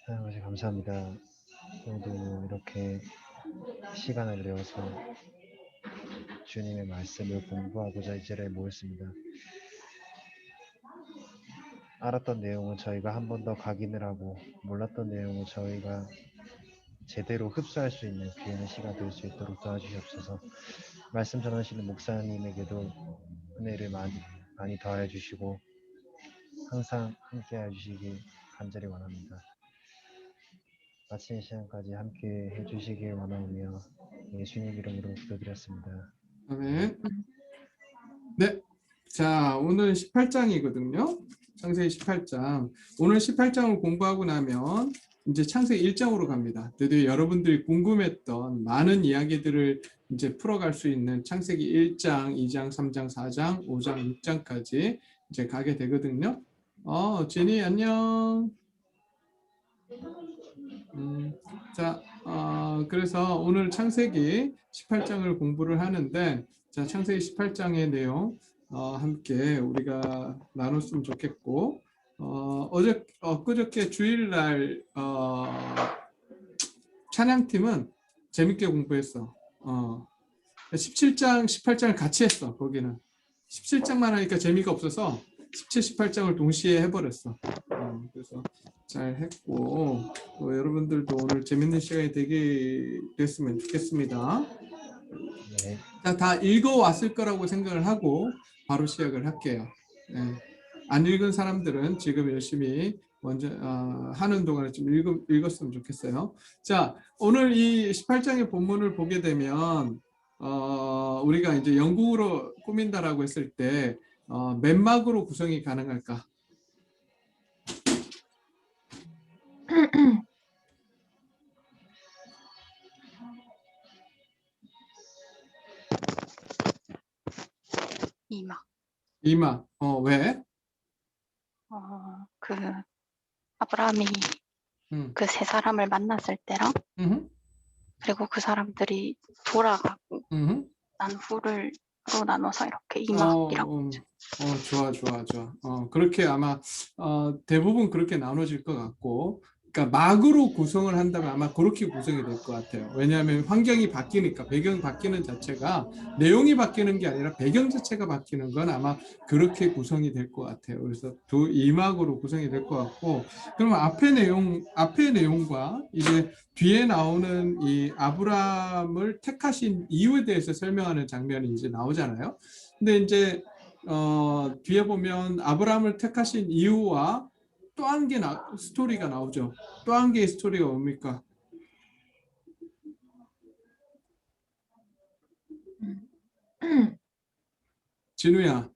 하나님 감사합니다. 오늘도 이렇게 시간을 내어서 주님의 말씀을 공부하고자 이 자리에 모였습니다. 알았던 내용은 저희가 한 번 더 각인을 하고 몰랐던 내용은 저희가 제대로 흡수할 수 있는 귀한 시간 될 수 있도록 도와주시옵소서. 말씀 전하시는 목사님에게도 은혜를 많이 더해 주시고 항상 함께 해주시기 간절히 원합니다. 마치는 시간까지 함께 해주시길 원하오며 예수님 이름으로 기도드렸습니다. 아멘. 네, 자 오늘 18장이거든요. 창세기 18장. 오늘 18장을 공부하고 나면 이제 창세기 1장으로 갑니다. 드디어 여러분들이 궁금했던 많은 이야기들을 이제 풀어갈 수 있는 창세기 1장, 2장, 3장, 4장, 5장, 6장까지 이제 가게 되거든요. 지니 안녕. 자, 그래서 오늘 창세기 18장을 공부를 하는데, 자, 창세기 18장의 내용 함께 우리가 나눴으면 좋겠고, 엊그저께 주일날 찬양팀은 재밌게 공부했어. 17장, 18장을 같이 했어. 거기는 17장만 하니까 재미가 없어서 17, 18장을 동시에 해버렸어. 그래서 잘 했고, 여러분들도 오늘 재밌는 시간이 되게 됐으면 좋겠습니다. 네. 자, 다 읽어왔을 거라고 생각을 하고 바로 시작을 할게요. 네. 안 읽은 사람들은 지금 열심히 먼저 하는 동안에 좀 읽었으면 좋겠어요. 자, 오늘 이 18장의 본문을 보게 되면 우리가 이제 영국으로 꾸민다라고 했을 때 몇 막으로 구성이 가능할까? 이막. 왜? 그 아브라함이 그 세 사람을 만났을 때랑 그리고 그 사람들이 돌아가고 난 후를 로 나눠서 이렇게 이막이라고. 좋아. 그렇게 아마 대부분 그렇게 나눠질 것 같고, 그러니까 막으로 구성을 한다면 아마 그렇게 구성이 될 것 같아요. 왜냐하면 환경이 바뀌니까, 배경 바뀌는 자체가 내용이 바뀌는 게 아니라 배경 자체가 바뀌는 건 아마 그렇게 구성이 될 것 같아요. 그래서 이막으로 구성이 될 것 같고, 그러면 앞의 내용과 이제 뒤에 나오는 이 아브라함을 택하신 이유에 대해서 설명하는 장면이 이제 나오잖아요. 근데 이제 뒤에 보면 아브라함을 택하신 이유와 또 한 개 스토리가 나오죠. 또 한 개의 스토리가 뭡니까? 진우야.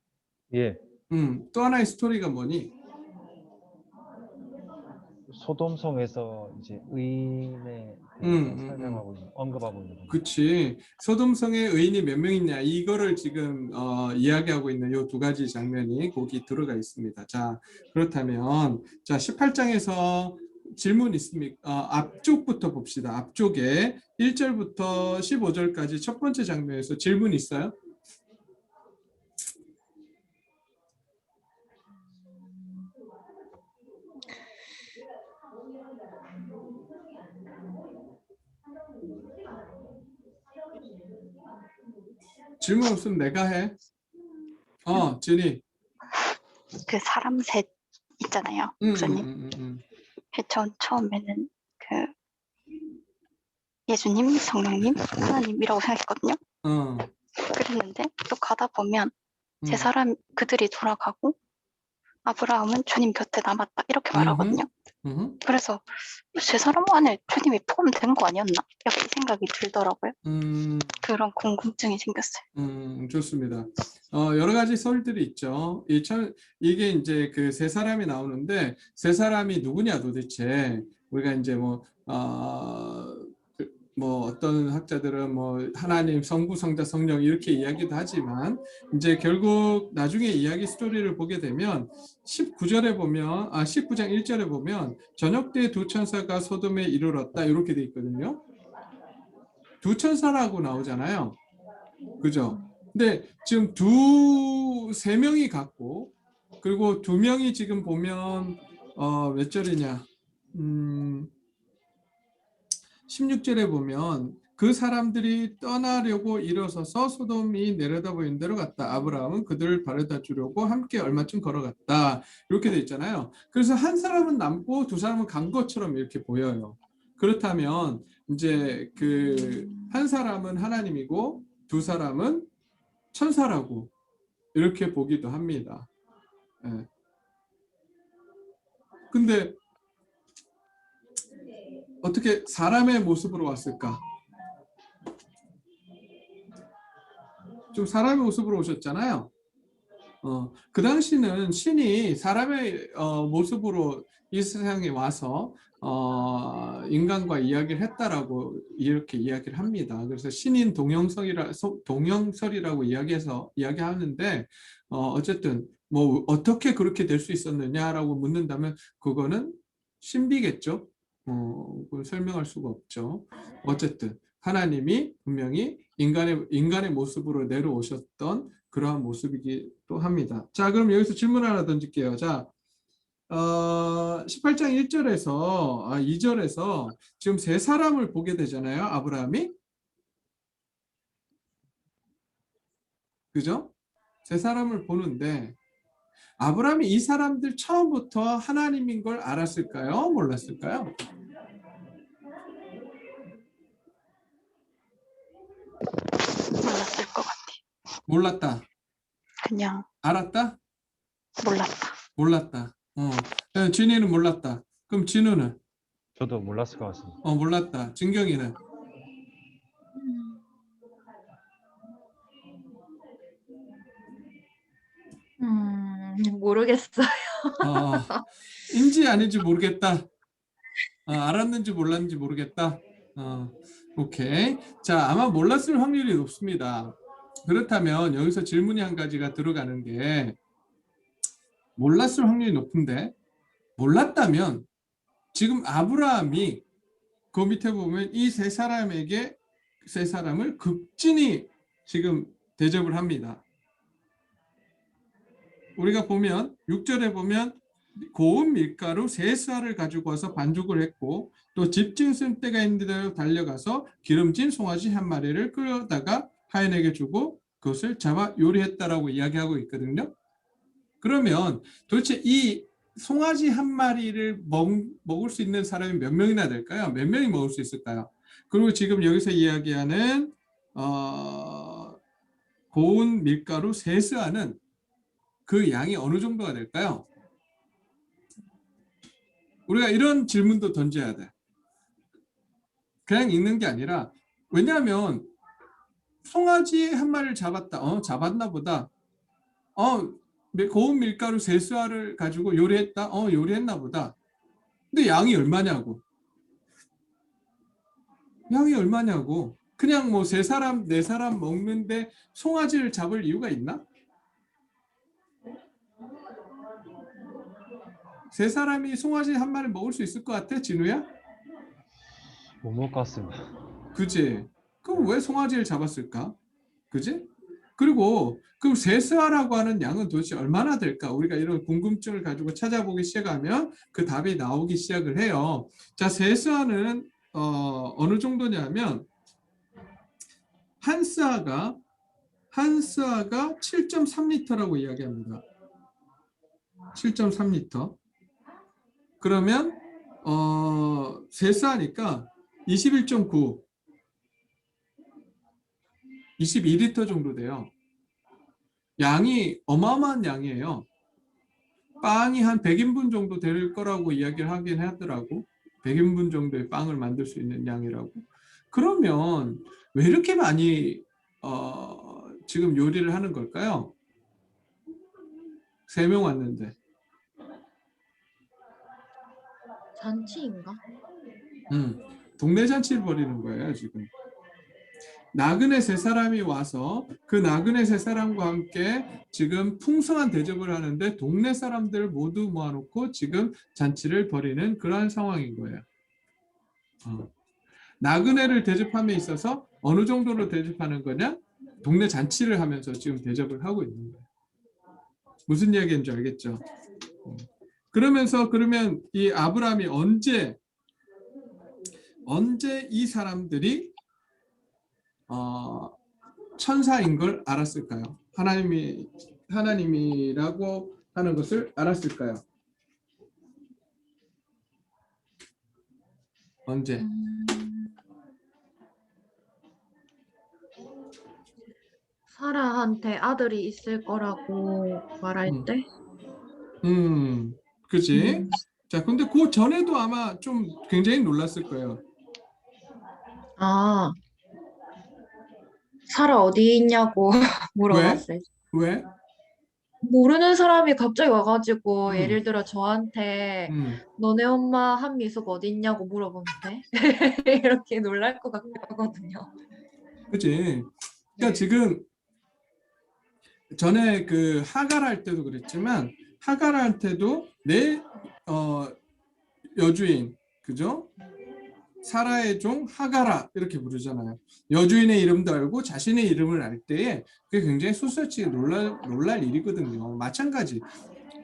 예. 또 하나의 스토리가 뭐니? 소돔성에서 이제 의인에 대해서 설명하고 언급하고 있는 거죠. 그치. 소돔성에 의인이 몇 명 있냐, 이거를 지금 이야기하고 있는 이 두 가지 장면이 거기 들어가 있습니다. 자, 그렇다면 자 18장에서 질문 있습니까? 앞쪽부터 봅시다. 앞쪽에 1절부터 15절까지 첫 번째 장면에서 질문 있어요? 질문 없으면 내가 해. 진이. 그 사람 셋 있잖아요. 목사님. 처음에는 그 예수님, 성령님, 하나님이라고 생각했거든요. 그랬는데 또 가다 보면 세 사람 그들이 돌아가고 아브라함은 주님 곁에 남았다 이렇게 말하거든요. 그래서 세 사람 안에 주님이 포함된 거 아니었나? 이렇게 생각이 들더라고요. 그런 궁금증이 생겼어요. 좋습니다. 여러 가지 설들이 있죠. 이게 이제 그 세 사람이 나오는데 세 사람이 누구냐 도대체. 우리가 이제 뭐 어떤 학자들은 뭐 하나님, 성부, 성자, 성령 이렇게 이야기도 하지만 이제 결국 나중에 이야기 스토리를 보게 되면 19장 1절에 보면 저녁 때 두 천사가 소돔에 이르렀다 이렇게 돼 있거든요. 두 천사라고 나오잖아요. 그죠? 근데 지금 세 명이 갔고 그리고 두 명이 지금 보면 몇 절이냐? 16절에 보면 그 사람들이 떠나려고 일어서서 소돔이 내려다보이는 데로 갔다. 아브라함은 그들을 바래다 주려고 함께 얼마쯤 걸어갔다. 이렇게 돼 있잖아요. 그래서 한 사람은 남고 두 사람은 간 것처럼 이렇게 보여요. 그렇다면 이제 그 한 사람은 하나님이고 두 사람은 천사라고 이렇게 보기도 합니다. 예. 근데 어떻게 사람의 모습으로 왔을까? 좀 사람의 모습으로 오셨잖아요. 그 당시는 신이 사람의 모습으로 이 세상에 와서 인간과 이야기를 했다라고 이렇게 이야기를 합니다. 그래서 신인 동영설이라고 이야기하는데 어쨌든 뭐 어떻게 그렇게 될 수 있었느냐라고 묻는다면 그거는 신비겠죠. 그걸 설명할 수가 없죠. 어쨌든 하나님이 분명히 인간의 모습으로 내려오셨던 그러한 모습이기도 합니다. 자, 그럼 여기서 질문 하나 던질게요. 자, 18장 1절에서 2절에서 지금 세 사람을 보게 되잖아요. 아브라함이. 그죠? 세 사람을 보는데 아브라함이 이 사람들 처음부터 하나님인 걸 알았을까요? 몰랐을까요? 몰랐을 것 같아. 몰랐다. 그냥 알았다? 몰랐다. 몰랐다. 진이는 몰랐다. 그럼 진우는? 저도 몰랐을 것 같습니다. 몰랐다. 진경이는? 모르겠어요. 인지 아닌지 모르겠다. 알았는지 몰랐는지 모르겠다. 오케이. 자, 아마 몰랐을 확률이 높습니다. 그렇다면 여기서 질문이 한 가지가 들어가는 게 몰랐을 확률이 높은데 몰랐다면 지금 아브라함이 그 밑에 보면 이 세 사람을 극진히 지금 대접을 합니다. 우리가 보면 6절에 보면 고운 밀가루 세 쌀을 가지고 와서 반죽을 했고 또 집진 쓸데가 있는 데로 달려가서 기름진 송아지 한 마리를 끌어다가 하인에게 주고 그것을 잡아 요리했다라고 이야기하고 있거든요. 그러면 도대체 이 송아지 한 마리를 먹을 수 있는 사람이 몇 명이나 될까요? 몇 명이 먹을 수 있을까요? 그리고 지금 여기서 이야기하는 고운 밀가루 세 스아는 그 양이 어느 정도가 될까요? 우리가 이런 질문도 던져야 돼. 그냥 읽는 게 아니라 왜냐하면 송아지 한 마리를 잡았다. 잡았나 보다. 고운 밀가루 세 스아를 가지고 요리했다. 요리했나 보다. 근데 양이 얼마냐고. 양이 얼마냐고. 그냥 뭐 세 사람, 네 사람 먹는데 송아지를 잡을 이유가 있나? 세 사람이 송아지 한 마리 먹을 수 있을 것 같아, 진우야? 못 먹을 것 같습니다. 그지? 그럼 왜 송아지를 잡았을까? 그지? 그리고 그럼 세스아라고 하는 양은 도대체 얼마나 될까? 우리가 이런 궁금증을 가지고 찾아보기 시작하면 그 답이 나오기 시작을 해요. 자, 세스아는 어느 정도냐면 한 스아가 7.3리터라고 이야기합니다. 7.3리터. 그러면 세 스아니까 21.9 22리터 정도 돼요. 양이 어마어마한 양이에요. 빵이 한 100인분 정도 될 거라고 이야기를 하긴 하더라고. 100인분 정도의 빵을 만들 수 있는 양이라고. 그러면 왜 이렇게 많이 지금 요리를 하는 걸까요? 3명 왔는데. 잔치인가? 동네 잔치를 벌이는 거예요, 지금. 나그네 세 사람이 와서 그 나그네 세 사람과 함께 지금 풍성한 대접을 하는데 동네 사람들 모두 모아놓고 지금 잔치를 벌이는 그러한 상황인 거예요. 나그네를 대접함에 있어서 어느 정도로 대접하는 거냐? 동네 잔치를 하면서 지금 대접을 하고 있는 거예요. 무슨 이야기인 줄 알겠죠? 그러면서 그러면 이 아브라함이 언제 이 사람들이 천사인 걸 알았을까요? 하나님이라고 하는 것을 알았을까요? 언제? 사라한테 아들이 있을 거라고 말할 음. 때? 그치? 자, 근데 그 전에도 아마 좀 굉장히 놀랐을 거예요. 아, 사라 어디 있냐고 왜? 물어봤을 때. 왜? 모르는 사람이 갑자기 와가지고 음, 예를 들어 저한테 음. 너네 엄마 한미숙 어디 있냐고 물어보면 돼? 이렇게 놀랄 것 같거든요. 그치? 그러니까 네. 지금 전에 그 하갈 할 때도 그랬지만 하갈 할 때도 내 여주인, 그죠? 사라의 종 하가라 이렇게 부르잖아요. 여주인의 이름도 알고 자신의 이름을 알 때에 그게 굉장히 소스라치 놀랄 일이거든요. 마찬가지.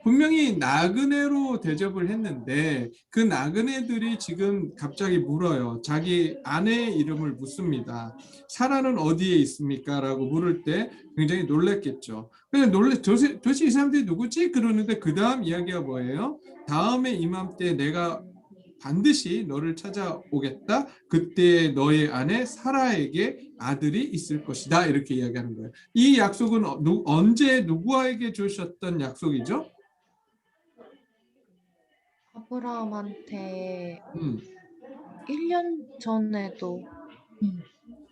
분명히 나그네로 대접을 했는데 그 나그네들이 지금 갑자기 물어요. 자기 아내의 이름을 묻습니다. 사라는 어디에 있습니까? 라고 물을 때 굉장히 놀랬겠죠. 그냥 도대체 이 사람들이 누구지? 그러는데 그 다음 이야기가 뭐예요? 다음에 이맘때 내가 반드시 너를 찾아오겠다. 그때 너의 아내 사라에게 아들이 있을 것이다. 이렇게 이야기하는 거예요. 이 약속은 언제 누구에게 주셨던 약속이죠? 아브라함한테 음. 1년 전에도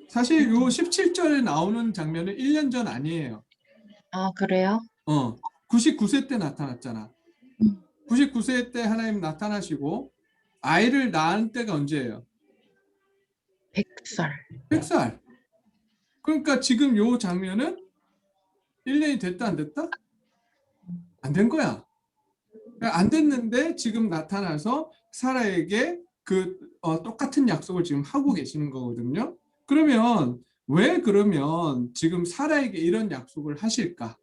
사실 요 17절에 나오는 장면은 1년 전 아니에요. 아, 그래요? 99세 때 나타났잖아. 99세 때 하나님 나타나시고 아이를 낳은 때가 언제예요? 100살. 100살. 그러니까 지금 요 장면은 1년이 됐다 안 됐다? 안 된 거야. 안 됐는데 지금 나타나서 사라에게 그 똑같은 약속을 지금 하고 계시는 거거든요. 그러면 왜 그러면 지금 사라에게 이런 약속을 하실까?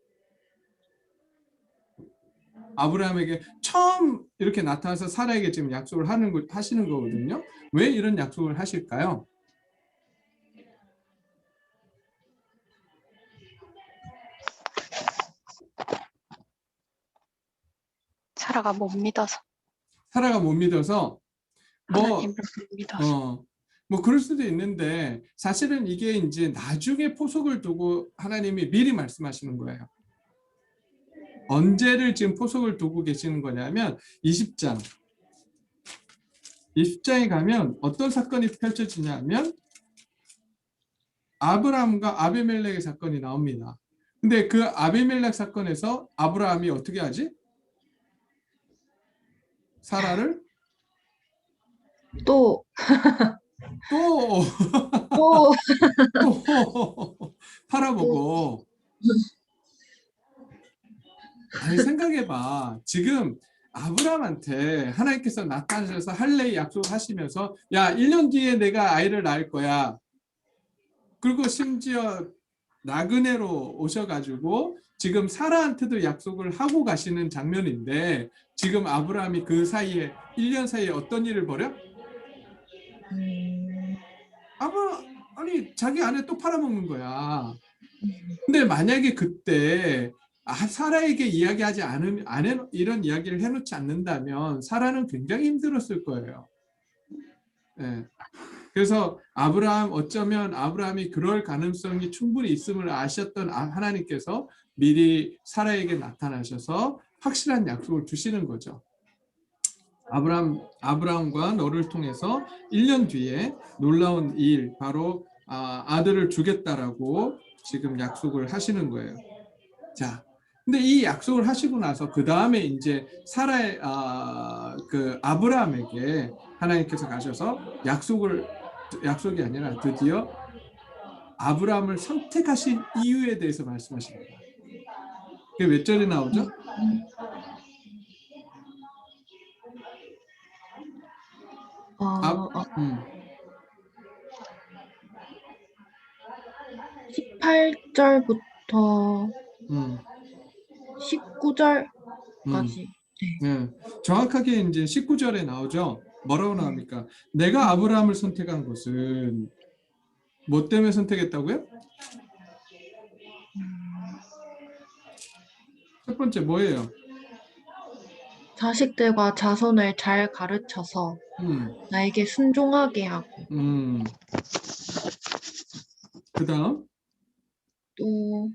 아브라함에게 처음 이렇게 나타나서 사라에게 지금 약속을 하시는 거거든요. 왜 이런 약속을 하실까요? 사라가 못 믿어서. 사라가 못 믿어서 하나님을 뭐 못 믿어서. 뭐 그럴 수도 있는데 사실은 이게 이제 나중에 포석을 두고 하나님이 미리 말씀하시는 거예요. 언제를 지금 포석을 두고 계시는 거냐면 20장에 가면 어떤 사건이 펼쳐지냐면 아브라함과 아비멜렉의 사건이 나옵니다. 근데 그 아비멜렉 사건에서 아브라함이 어떻게 하지? 사라를 또, 또, 또, 또 또, 팔아보고. 아니 생각해봐. 지금 아브라함한테 하나님께서 나타나셔서 할례 약속하시면서 야 1년 뒤에 내가 아이를 낳을 거야. 그리고 심지어 나그네로 오셔가지고 지금 사라한테도 약속을 하고 가시는 장면인데 지금 아브라함이 그 사이에 1년 사이에 어떤 일을 벌여? 아니 자기 아내 또 팔아먹는 거야. 근데 만약에 그때 사라에게 이야기하지 않으면 이런 이야기를 해놓지 않는다면 사라는 굉장히 힘들었을 거예요. 네. 그래서 어쩌면 아브라함이 그럴 가능성이 충분히 있음을 아셨던 하나님께서 미리 사라에게 나타나셔서 확실한 약속을 주시는 거죠. 아브라함과 너를 통해서 1년 뒤에 놀라운 일, 바로 아들을 주겠다라고 지금 약속을 하시는 거예요. 자, 근데 이 약속을 하시고 나서 그 다음에 이제 사라의 그 아브라함에게 하나님께서 가셔서 약속이 아니라 드디어 아브라함을 선택하신 이유에 대해서 말씀하십니다. 그게 몇 절에 나오죠? 어, 18절부터 19 19절까지. 네, 정확하게 이제 19절에 나오죠. 뭐라고 나옵니까? 내가 아브라함을 선택한 것은 뭐 때문에 선택했다고요? 첫 번째 뭐예요? 자식들과 자손을 잘 가르쳐서 나에게 순종하게 하고 그다음 또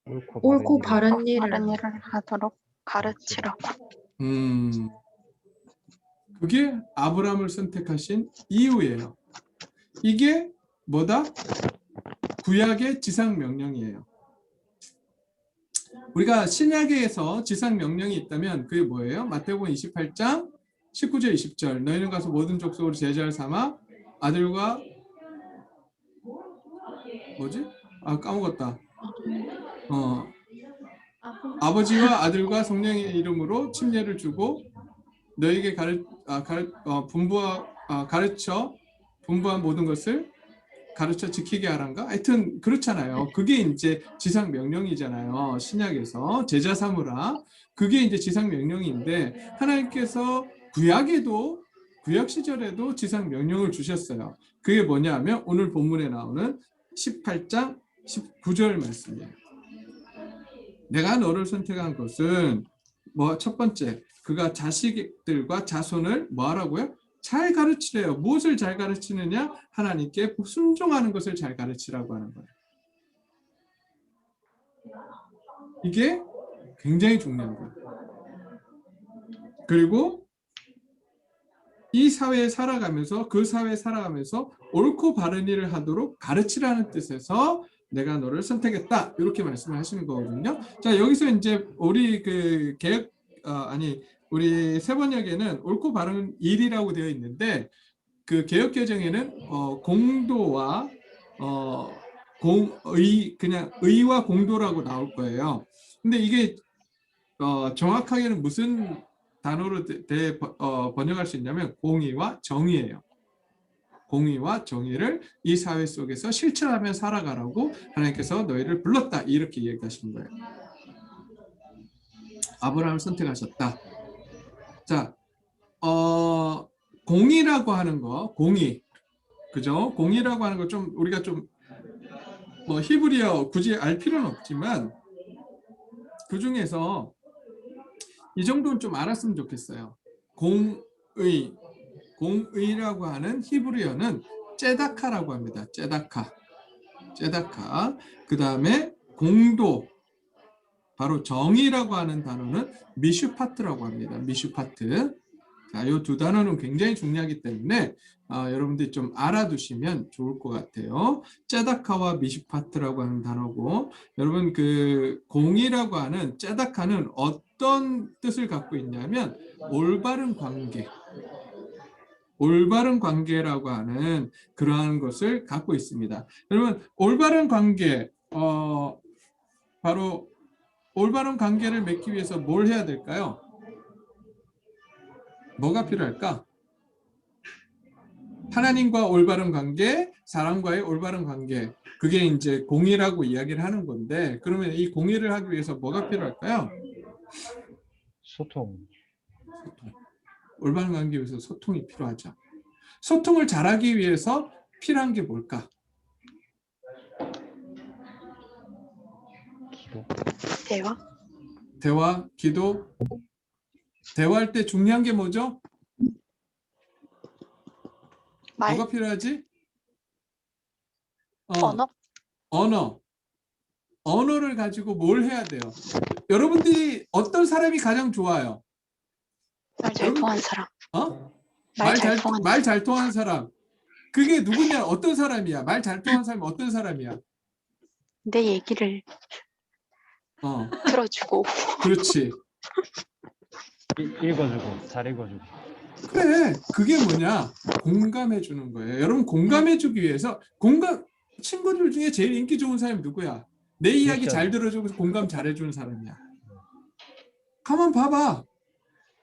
옳고 옳고 바른 바른 일을 다른 일을 하도록 가르치라고. 그게 아브라함을 선택하신 이유예요. 이게 뭐다? 구약의 지상 명령이에요. 우리가 신약에서 지상 명령이 있다면 그게 뭐예요? 마태복음 28장 19절 20절 너희는 가서 모든 족속으로 제자를 삼아 아들과 뭐지? 아 까먹었다. 아버지와 아들과 성령의 이름으로 침례를 주고 너에게 가르쳐 분부한 모든 것을 가르쳐 지키게 하란가? 하여튼 그렇잖아요. 그게 이제 지상 명령이잖아요. 신약에서 제자 삼으라. 그게 이제 지상 명령인데 하나님께서 구약에도 구약 시절에도 지상 명령을 주셨어요. 그게 뭐냐면 오늘 본문에 나오는 18장 19절 말씀이에요. 내가 너를 선택한 것은 뭐 첫 번째 그가 자식들과 자손을 뭐 하라고요? 잘 가르치래요. 무엇을 잘 가르치느냐? 하나님께 순종하는 것을 잘 가르치라고 하는 거예요. 이게 굉장히 중요한 거예요. 그리고 이 사회에 살아가면서 그 사회에 살아가면서 옳고 바른 일을 하도록 가르치라는 뜻에서 내가 너를 선택했다. 이렇게 말씀을 하시는 거거든요. 자, 여기서 이제 우리 그 우리 세번역에는 옳고 바른 일이라고 되어 있는데 그 개역개정에는 공도와 그냥 의와 공도라고 나올 거예요. 근데 이게 정확하게는 무슨 단어로 번역할 수 있냐면 공의와 정의예요. 공의와 정의를 이 사회 속에서 실천하며 살아가라고 하나님께서 너희를 불렀다. 이렇게 얘기하시는 거예요. 아브라함을 선택하셨다. 자, 공의라고 하는 거, 공의. 그죠? 공의라고 하는 거 좀 우리가 좀 뭐 히브리어 굳이 알 필요는 없지만 그 중에서 이 정도는 좀 알았으면 좋겠어요. 공의라고 하는 히브리어는 째다카라고 합니다. 째다카. 그 다음에 공도, 바로 정의라고 하는 단어는 미슈파트라고 합니다. 미슈파트. 자, 이 두 단어는 굉장히 중요하기 때문에 여러분들이 좀 알아두시면 좋을 것 같아요. 째다카와 미슈파트라고 하는 단어고, 여러분 그 공의라고 하는 째다카는 어떤 뜻을 갖고 있냐면 올바른 관계, 올바른 관계라고 하는 그러한 것을 갖고 있습니다. 여러분 올바른 관계, 바로 올바른 관계를 맺기 위해서 뭘 해야 될까요? 뭐가 필요할까? 하나님과 올바른 관계, 사람과의 올바른 관계. 그게 이제 공의라고 이야기를 하는 건데, 그러면 이 공의를 하기 위해서 뭐가 필요할까요? 소통. 올바른 관계 위해서 소통이 필요하죠. 소통을 잘하기 위해서 필요한 게 뭘까? 기도. 대화, 기도. 대화할 때 중요한 게 뭐죠? 말, 뭐가 필요하지? 언어, 언어를 가지고 뭘 해야 돼요? 여러분들이 어떤 사람이 가장 좋아요? 말 잘 통하는 사람. 말 잘 통하는 사람. 그게 누구냐? 어떤 사람이야? 말 잘 통하는 사람이 어떤 사람이야? 내 얘기를 들어주고. 그렇지. 읽어주고, 잘 읽어주고. 그래, 그게 뭐냐? 공감해 주는 거예요. 여러분 공감해 주기 위해서 친구들 중에 제일 인기 좋은 사람이 누구야? 내 이야기 잘 들어주고 공감 잘해 주는 사람이야. 가만 봐봐.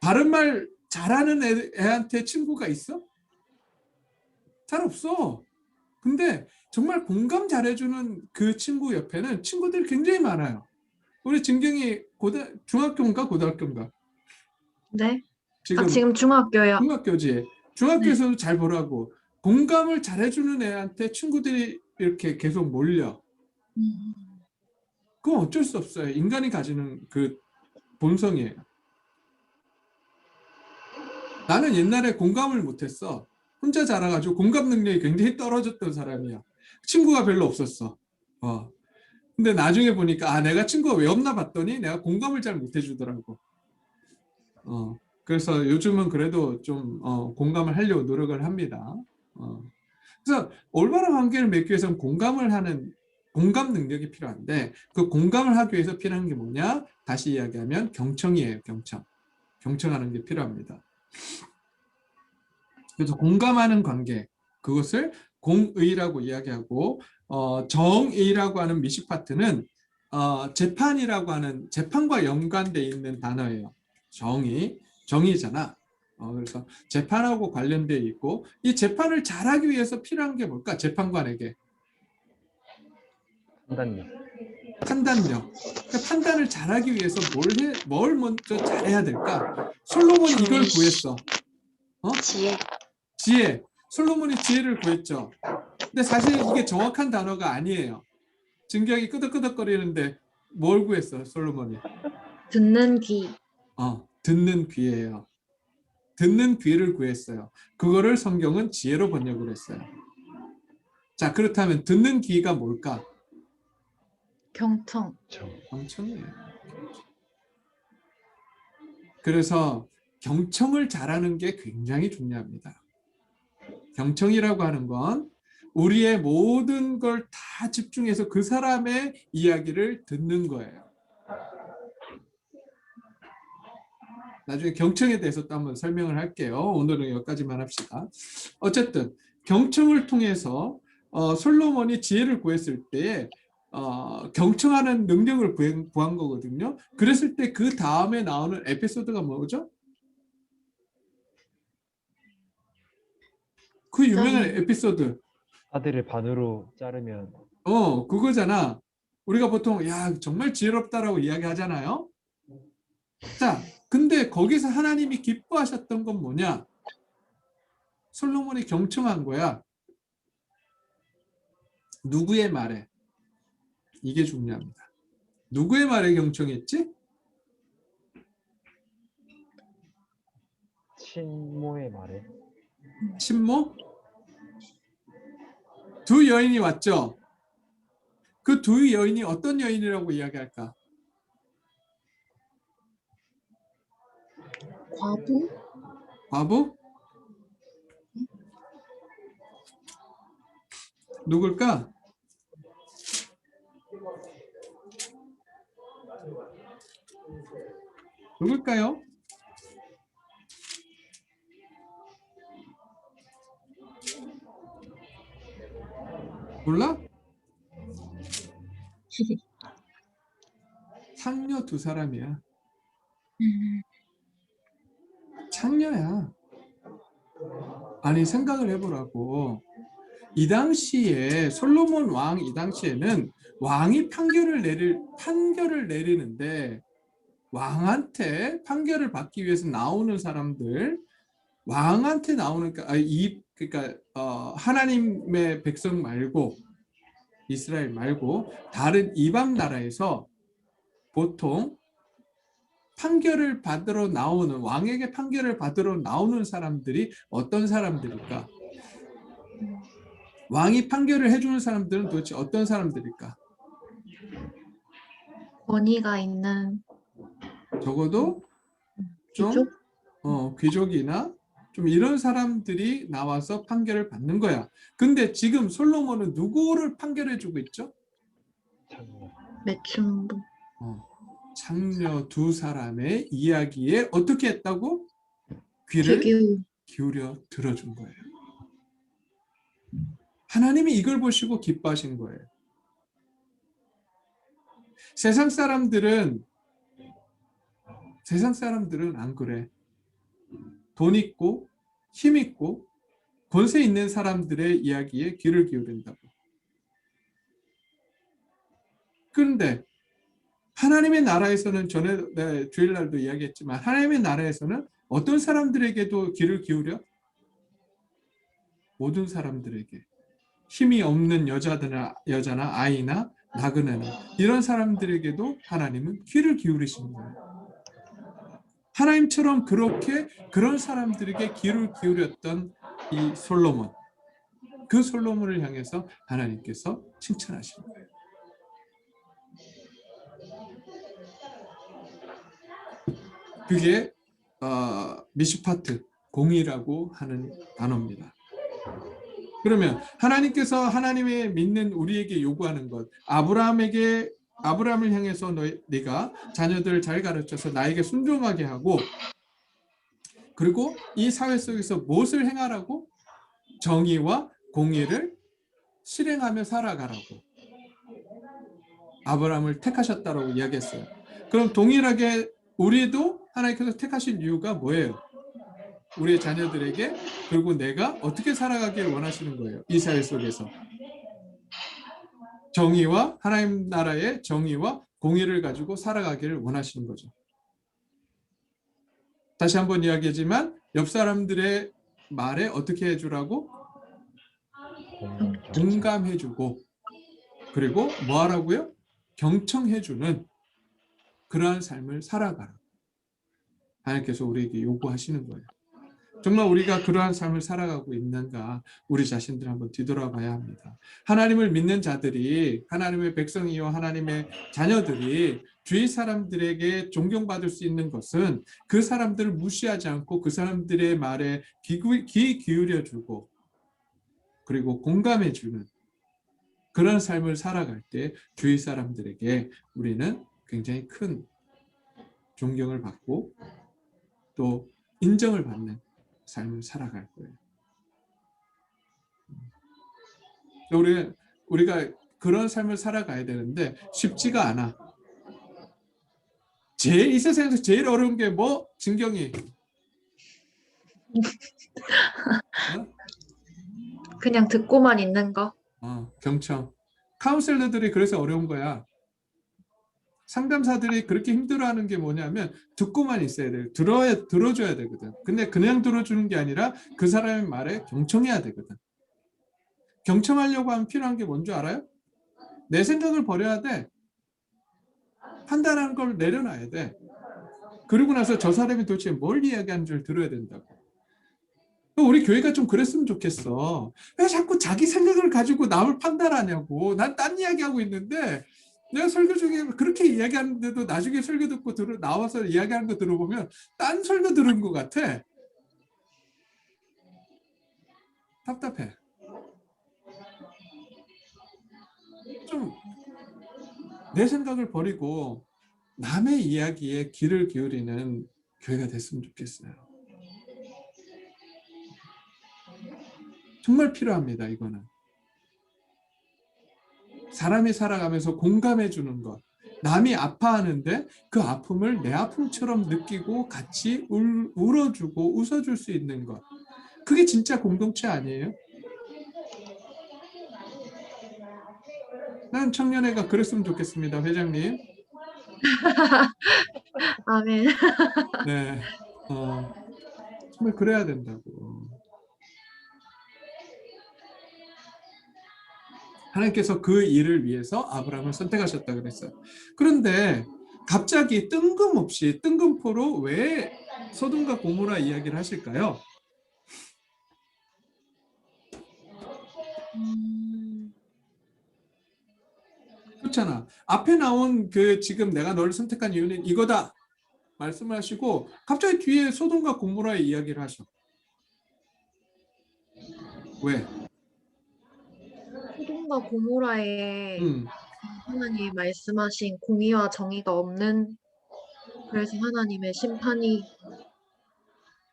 바른 말 잘하는 애한테 친구가 있어? 잘 없어. 근데 정말 공감 잘해주는 그 친구 옆에는 친구들이 굉장히 많아요. 우리 진경이 중학교인가 고등학교인가? 네. 지금 지금 중학교요. 중학교지. 중학교에서도 잘 보라고. 공감을 잘해주는 애한테 친구들이 이렇게 계속 몰려. 음. 그건 어쩔 수 없어요. 인간이 가지는 그 본성이에요. 나는 옛날에 공감을 못했어. 혼자 자라가지고 공감 능력이 굉장히 떨어졌던 사람이야. 친구가 별로 없었어. 근데 나중에 보니까 내가 친구가 왜 없나 봤더니 내가 공감을 잘 못해주더라고. 그래서 요즘은 그래도 좀 공감을 하려고 노력을 합니다. 그래서 올바른 관계를 맺기 위해서는 공감을 하는 공감 능력이 필요한데 그 공감을 하기 위해서 필요한 게 뭐냐? 다시 이야기하면 경청이에요. 경청하는 게 필요합니다. 그래서 공감하는 관계, 그것을 공의라고 이야기하고 정의라고 하는 미시파트는 재판이라고 하는 재판과 연관되어 있는 단어예요. 정의잖아. 그래서 재판하고 관련되어 있고 이 재판을 잘하기 위해서 필요한 게 뭘까? 재판관에게 판단력. 그러니까 판단을 잘하기 위해서 뭘 먼저 잘해야 될까? 솔로몬이 이걸 구했어. 지혜. 솔로몬이 지혜를 구했죠. 근데 사실 이게 정확한 단어가 아니에요. 진경이 끄덕끄덕거리는데 뭘 구했어, 솔로몬이? 듣는 귀. 듣는 귀예요. 듣는 귀를 구했어요. 그거를 성경은 지혜로 번역을 했어요. 자, 그렇다면 듣는 귀가 뭘까? 경청이에요. 그래서 경청을 잘하는 게 굉장히 중요합니다. 경청이라고 하는 건 우리의 모든 걸 다 집중해서 그 사람의 이야기를 듣는 거예요. 나중에 경청에 대해서 또 한번 설명을 할게요. 오늘은 여기까지만 합시다. 어쨌든 경청을 통해서 솔로몬이 지혜를 구했을 때에 경청하는 능력을 구한 거거든요. 그랬을 때 그 다음에 나오는 에피소드가 뭐죠? 그 유명한 에피소드. 아들을 반으로 자르면 그거잖아. 우리가 보통 야 정말 지혜롭다라고 이야기하잖아요. 자, 근데 거기서 하나님이 기뻐하셨던 건 뭐냐? 솔로몬이 경청한 거야. 누구의 말에? 이게 중요합니다. 누구의 말에 경청했지? 친모의 말에. 친모? 두 여인이 왔죠. 그 두 여인이 어떤 여인이라고 이야기할까? 과부? 누굴까? 누굴까요? 몰라? 창녀 두 사람이야. 창녀야. 아니 생각을 해보라고. 이 당시에 솔로몬 왕 이 당시에는 왕이 판결을 내리는데 왕한테 판결을 받기 위해서 나오는 사람들, 왕한테 나오는 그러니까 하나님의 백성 말고 이스라엘 말고 다른 이방 나라에서 보통 판결을 받으러 나오는 왕에게 판결을 받으러 나오는 사람들이 어떤 사람들일까? 왕이 판결을 해주는 사람들은 도대체 어떤 사람들일까? 권위가 있는 적어도 좀 귀족이나 좀 이런 사람들이 나와서 판결을 받는 거야. 근데 지금 솔로몬은 누구를 판결해주고 있죠? 매춘부. 창녀 두 사람의 이야기에 어떻게 했다고? 귀를 기울여 들어준 거예요. 하나님이 이걸 보시고 기뻐하신 거예요. 세상 사람들은 안 그래. 돈 있고 힘 있고 권세 있는 사람들의 이야기에 귀를 기울인다고. 그런데 하나님의 나라에서는 전에 주일날도 이야기했지만 하나님의 나라에서는 어떤 사람들에게도 귀를 기울여? 모든 사람들에게. 힘이 없는 여자나 아이나 나그네나 이런 사람들에게도 하나님은 귀를 기울이시는 거예요. 하나님처럼 그렇게 그런 사람들에게 귀를 기울였던 이 솔로몬, 그 솔로몬을 향해서 하나님께서 칭찬하시는 거예요. 그게 미슈파트, 공의라고 하는 단어입니다. 그러면 하나님께서 하나님의 믿는 우리에게 요구하는 것, 아브라함을 향해서 네가 자녀들을 잘 가르쳐서 나에게 순종하게 하고, 그리고 이 사회 속에서 무엇을 행하라고? 정의와 공의를 실행하며 살아가라고 아브라함을 택하셨다라고 이야기했어요. 그럼 동일하게 우리도 하나님께서 택하신 이유가 뭐예요? 우리의 자녀들에게, 그리고 내가 어떻게 살아가길 원하시는 거예요. 이 사회 속에서 정의와 하나님 나라의 정의와 공의를 가지고 살아가기를 원하시는 거죠. 다시 한번 이야기하지만 옆 사람들의 말에 어떻게 해주라고? 공감해주고, 그리고 뭐 하라고요? 경청해주는 그러한 삶을 살아가라. 하나님께서 우리에게 요구하시는 거예요. 정말 우리가 그러한 삶을 살아가고 있는가, 우리 자신들 한번 뒤돌아봐야 합니다. 하나님을 믿는 자들이, 하나님의 백성이요 하나님의 자녀들이 주위 사람들에게 존경받을 수 있는 것은 그 사람들을 무시하지 않고 그 사람들의 말에 귀 기울여주고, 그리고 공감해주는 그런 삶을 살아갈 때 주위 사람들에게 우리는 굉장히 큰 존경을 받고 또 인정을 받는 삶을 살아갈 거예요. 우리가 그런 삶을 살아가야 되는데 쉽지가 않아. 이 세상에서 제일 어려운 게 뭐? 진경이. 그냥 듣고만 있는 거. 경청. 카운셀러들이 그래서 어려운 거야. 상담사들이 그렇게 힘들어하는 게 뭐냐면 듣고만 있어야 돼. 들어줘야 되거든. 근데 그냥 들어주는 게 아니라 그 사람의 말에 경청해야 되거든. 경청하려고 하면 필요한 게 뭔지 알아요? 내 생각을 버려야 돼. 판단하는 걸 내려놔야 돼. 그리고 나서 저 사람이 도대체 뭘 이야기하는 줄 들어야 된다고. 우리 교회가 좀 그랬으면 좋겠어. 왜 자꾸 자기 생각을 가지고 남을 판단하냐고. 난 딴 이야기하고 있는데 내가 설교 중에 그렇게 이야기하는데도 나중에 설교 듣고 나와서 이야기하는 거 들어보면 딴 설교 들은 것 같아. 답답해. 좀 내 생각을 버리고 남의 이야기에 귀를 기울이는 교회가 됐으면 좋겠어요. 정말 필요합니다. 이거는. 사람이 살아가면서 공감해 주는 것. 남이 아파하는데 그 아픔을 내 아픔처럼 느끼고 같이 울어주고 웃어줄 수 있는 것. 그게 진짜 공동체 아니에요? 난 청년회가 그랬으면 좋겠습니다. 회장님. 아멘. 네, 정말 그래야 된다고. 하나님께서 그 일을 위해서 아브라함을 선택하셨다 그랬어요. 그런데 갑자기 뜬금포로 왜 소돔과 고모라 이야기를 하실까요? 그렇잖아. 앞에 나온 지금 내가 너를 선택한 이유는 이거다 말씀을 하시고 갑자기 뒤에 소돔과 고모라의 이야기를 하셔. 왜? 소돔과 고모라에 하나님이 말씀하신 공의와 정의가 없는, 그래서 하나님의 심판이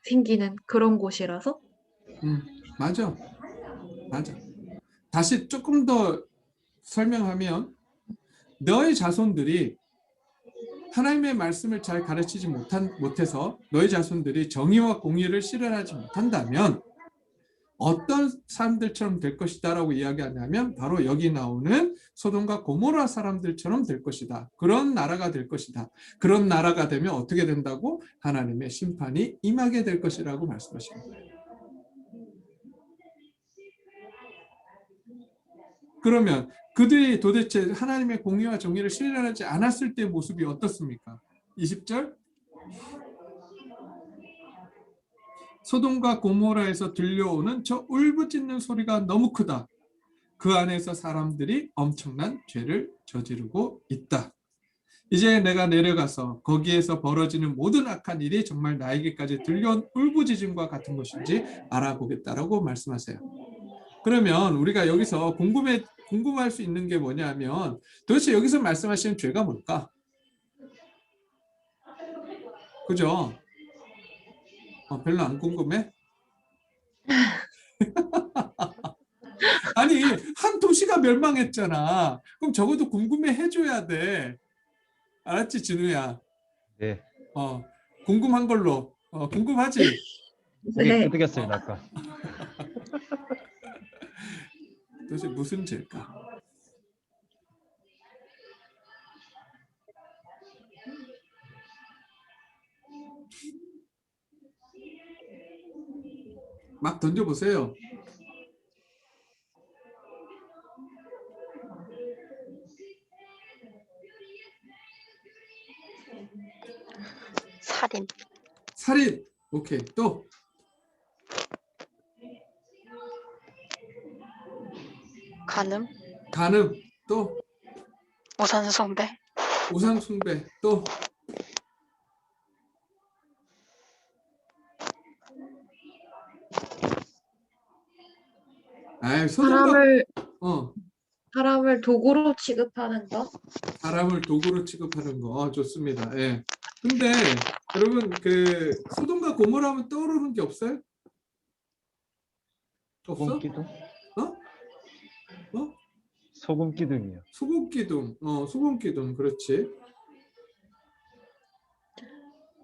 생기는 그런 곳이라서? 맞아. 다시 조금 더 설명하면 너의 자손들이 하나님의 말씀을 잘 가르치지 못해서 너의 자손들이 정의와 공의를 실현하지 못한다면 어떤 사람들처럼 될 것이다라고 이야기하냐면 바로 여기 나오는 소돔과 고모라 사람들처럼 될 것이다. 그런 나라가 될 것이다. 그런 나라가 되면 어떻게 된다고? 하나님의 심판이 임하게 될 것이라고 말씀하시는 거예요. 그러면 그들이 도대체 하나님의 공의와 정의를 실현하지 않았을 때의 모습이 어떻습니까? 20절 소돔과 고모라에서 들려오는 저 울부짖는 소리가 너무 크다. 그 안에서 사람들이 엄청난 죄를 저지르고 있다. 이제 내가 내려가서 거기에서 벌어지는 모든 악한 일이 정말 나에게까지 들려온 울부짖음과 같은 것인지 알아보겠다라고 말씀하세요. 그러면 우리가 여기서 궁금할 수 있는 게 뭐냐면 도대체 여기서 말씀하시는 죄가 뭘까? 그죠? 별로 안 궁금해? 아니 한 도시가 멸망했잖아. 그럼 적어도 궁금해 해줘야 돼. 알았지 진우야? 네. 궁금한 걸로. 궁금하지? 되게 네. 끄덕였어요 아까. 도대체 무슨 죄일까? 막 던져보세요. 살인, 살인. 오케이. 또 간음, 간음. 또 우선 숭배, 우상 숭배. 또 소돔과 사람을 도구로 취급하는 것. 사람을 도구로 취급하는 거 좋습니다. 예. 근데 여러분 그 소돔과 고모라 하면 떠오르는 게 없어요? 없어? 소금 기둥? 어? 소금 기둥이요. 소금 기둥. 소금 기둥. 그렇지.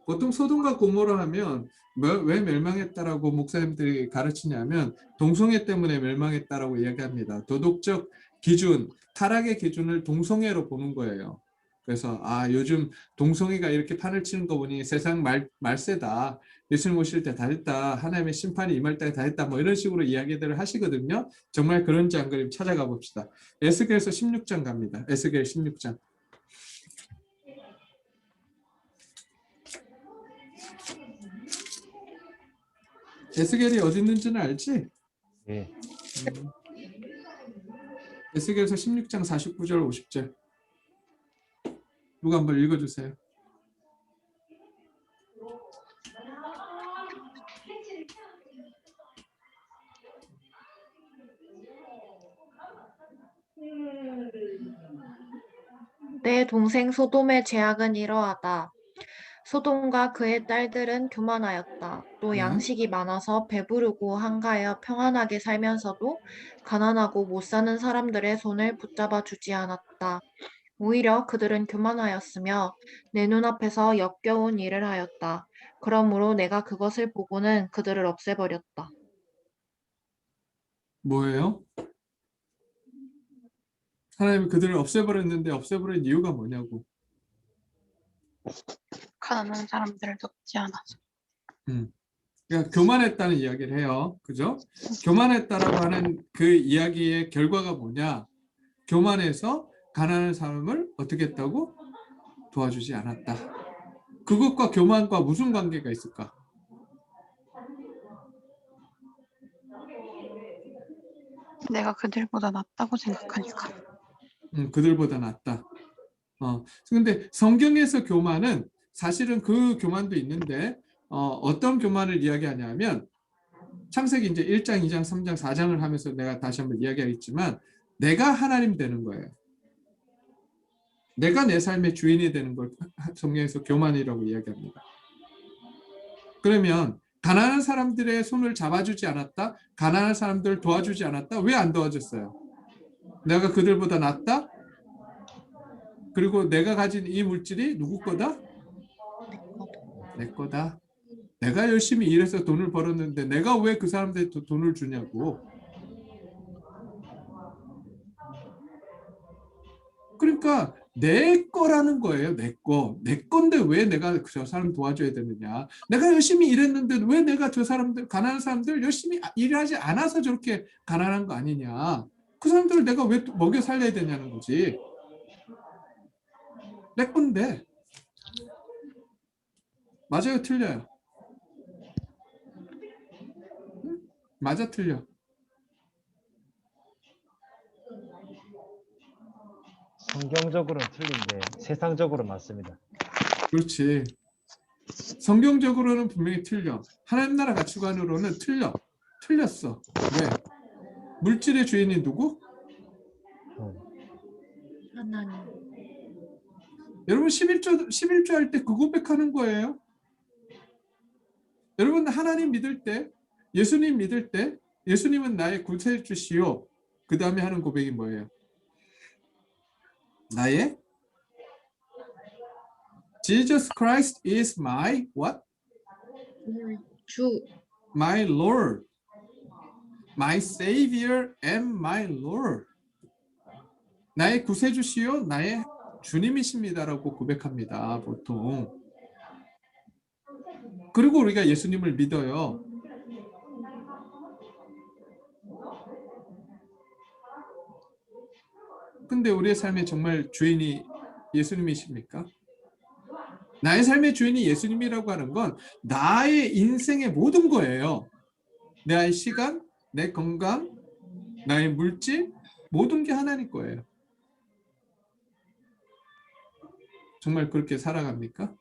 보통 소돔과 고모라 하면 왜 멸망했다라고 목사님들이 가르치냐면 동성애 때문에 멸망했다라고 이야기합니다. 도덕적 기준, 타락의 기준을 동성애로 보는 거예요. 그래서 요즘 동성애가 이렇게 판을 치는 거 보니 세상 말세다. 예수님 오실 때 다 됐다. 하나님의 심판이 임할 때 다 됐다. 뭐 이런 식으로 이야기들을 하시거든요. 정말 그런지 안 그런지 찾아가 봅시다. 에스겔서 16장 갑니다. 에스겔 16장. 에스겔이 어디 있는지는 알지? 예. 에스겔서 16장 49절 50절 누가 한번 읽어주세요. 내 동생 소돔의 죄악은 이러하다. 소돔과 그의 딸들은 교만하였다. 또 양식이 많아서 배부르고 한가하여 평안하게 살면서도 가난하고 못 사는 사람들의 손을 붙잡아 주지 않았다. 오히려 그들은 교만하였으며 내 눈앞에서 역겨운 일을 하였다. 그러므로 내가 그것을 보고는 그들을 없애버렸다. 뭐예요? 하나님이 그들을 없애버렸는데 없애버린 이유가 뭐냐고. 가난한 사람들을 돕지 않아서. 그러니까 교만했다는 이야기를 해요. 그죠? 교만했다라고 하는 그 이야기의 결과가 뭐냐? 교만해서 가난한 사람을 어떻게 했다고? 도와주지 않았다. 그것과 교만과 무슨 관계가 있을까? 내가 그들보다 낫다고 생각하니까. 그들보다 낫다. 근데 성경에서 교만은 사실은 그 교만도 있는데 어떤 교만을 이야기하냐면 창세기 이제 1장, 2장, 3장, 4장을 하면서 내가 다시 한번 이야기하겠지만 내가 하나님 되는 거예요. 내가 내 삶의 주인이 되는 걸 성경에서 교만이라고 이야기합니다. 그러면 가난한 사람들의 손을 잡아주지 않았다? 가난한 사람들을 도와주지 않았다? 왜 안 도와줬어요? 내가 그들보다 낫다? 그리고 내가 가진 이 물질이 누구 거다? 내 거다. 내가 열심히 일해서 돈을 벌었는데 내가 왜 그 사람들한테 돈을 주냐고. 그러니까 내 거라는 거예요. 내 거. 내 건데 왜 내가 저 사람 도와줘야 되느냐. 내가 열심히 일했는데 왜 내가 저 사람들, 가난한 사람들 열심히 일하지 않아서 저렇게 가난한 거 아니냐. 그 사람들을 내가 왜 먹여 살려야 되냐는 거지. 내 건데. 맞아요, 틀려요? 응? 맞아, 틀려? 성경적으로는 틀린데 세상적으로 맞습니다. 그렇지. 성경적으로는 분명히 틀려. 하나님 나라 가치관으로는 틀렸어. 왜? 물질의 주인이 누구? 하나님. 여러분 11조 할 때 그 고백하는 거예요. 여러분 하나님 믿을 때, 예수님 믿을 때, 예수님은 나의 구세주시오. 그 다음에 하는 고백이 뭐예요? 나의 Jesus Christ is my what? 주. My Lord. My Savior and my Lord. 나의 구세주시요, 나의 주님이십니다라고 고백합니다. 보통. 그리고 우리가 예수님을 믿어요. 근데 우리의 삶의 정말 주인이 예수님이십니까? 나의 삶의 주인이 예수님이라고 하는 건 나의 인생의 모든 거예요. 나의 시간, 내 건강, 나의 물질, 모든 게 하나님 거예요. 정말 그렇게 살아갑니까?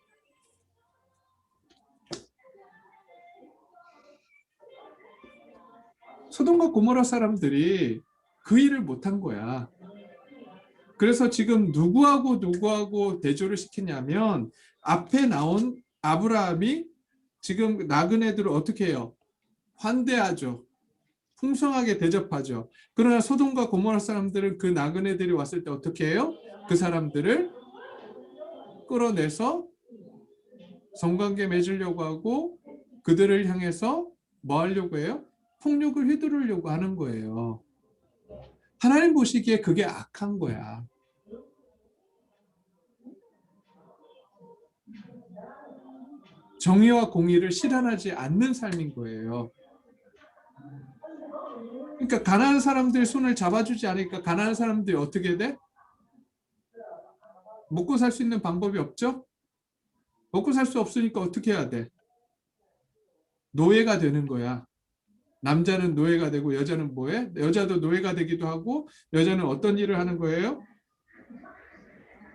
소돔과 고모라 사람들이 그 일을 못한 거야. 그래서 지금 누구하고 대조를 시키냐면 앞에 나온 아브라함이 지금 나그네들을 어떻게 해요? 환대하죠. 풍성하게 대접하죠. 그러나 소돔과 고모라 사람들은 그 나그네들이 왔을 때 어떻게 해요? 그 사람들을 끌어내서 성관계 맺으려고 하고 그들을 향해서 뭐 하려고 해요? 폭력을 휘두르려고 하는 거예요. 하나님 보시기에 그게 악한 거야. 정의와 공의를 실현하지 않는 삶인 거예요. 그러니까 가난한 사람들 손을 잡아주지 않으니까 가난한 사람들이 어떻게 돼? 먹고 살 수 있는 방법이 없죠? 먹고 살 수 없으니까 어떻게 해야 돼? 노예가 되는 거야. 남자는 노예가 되고 여자는 뭐해? 여자도 노예가 되기도 하고 여자는 어떤 일을 하는 거예요?